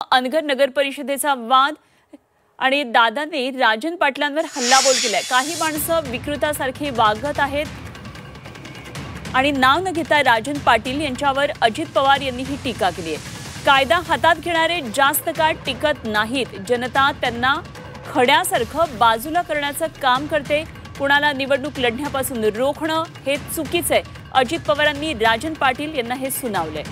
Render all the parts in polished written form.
अनगर नगर परिषदेचा वाद आणि दादाने राजन पाटलांवर हल्लाबोल केलाय। काही माणसं विकृतासारखी वागत आहेत आणि नाव न घेता राजन पाटील यांच्यावर अजित पवार यांनी ही टीका केली आहे। कायदा हातात घेणारे जास्त काळ टिकत नाहीत, जनता त्यांना खड्यासारखं बाजूला करण्याचं काम करते। कुणाला निवडणूक लढण्यापासून रोखणं हे चुकीचं आहे। अजित पवारांनी राजन पाटील यांना हे सुनावले।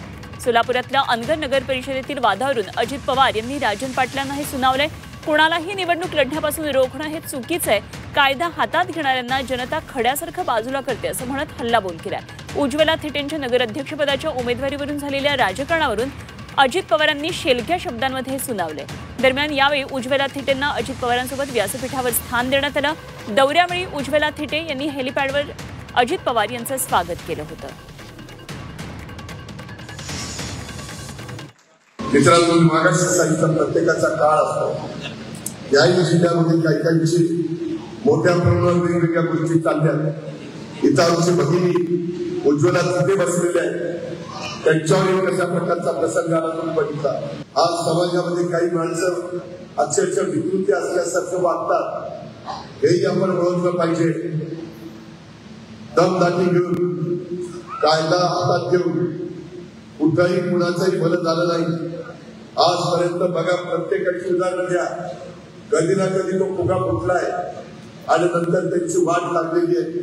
सोलापुरातल्या अनगर नगर परिषदेतील वादावरून अजित पवार यांनी राजन पाटलांना हे सुनावले। कुणालाही निवडणूक लढण्यापासून रोखणं हे चुकीचं आहे। कायदा हातात घेणाऱ्यांना जनता खड्यासारखं बाजूला करते असं म्हणत हल्लाबोल केलाय। उज्ज्वला थिटेंच्या नगराध्यक्षपदाच्या उमेदवारीवरून झालेल्या राजकारणावरून अजित पवारांनी शेलक्या शब्दांमध्ये सुनावले। दरम्यान यावेळी उज्ज्वला थिटेंना अजित पवारांसोबत व्यासपीठावर स्थान देण्यात आलं। दौऱ्यावेळी उज्ज्वला थिटे यांनी हेलिपॅडवर अजित पवार यांचं स्वागत केलं होतं। मित्रांनो, मागास साहित्य प्रत्येकाचा काळ असतो। याही जिल्ह्यामध्ये काही विषयी मोठ्या प्रमाणावर वेगवेगळ्या गोष्टी चालल्या। इतर भगिनी उज्ज्वला तिथे बसलेल्या आहेत, त्यांच्यावर कशा प्रकारचा प्रसंग आला तुम्ही बघितला। आज समाजामध्ये काही माणसं अक्षरशः विकृती असल्यासारखं वागतात, हेही आपण ओळखलं पाहिजे। दमदाटी घेऊन, कायदा हातात घेऊन कुठंही कुणाचंही भलं झालं नाही। आजपर्यंत बघा, प्रत्येकाची उदाहरण द्या, कधी ना कधी तो फुगा फुटलाय आणि नंतर त्यांची वाट लागलेली आहे।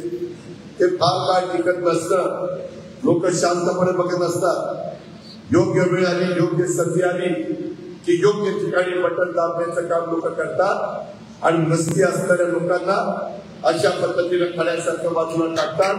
ते फार काळ टिकत नसतं, लोक शांतपणे बघत असतात। योग्य वेळ आली, योग्य संधी आली की योग्य ठिकाणी बटन दाबण्याचं काम लोक करतात आणि मस्ती असणाऱ्या लोकांना अशा पद्धतीने खड्यासारखं बाजूला टाकतात।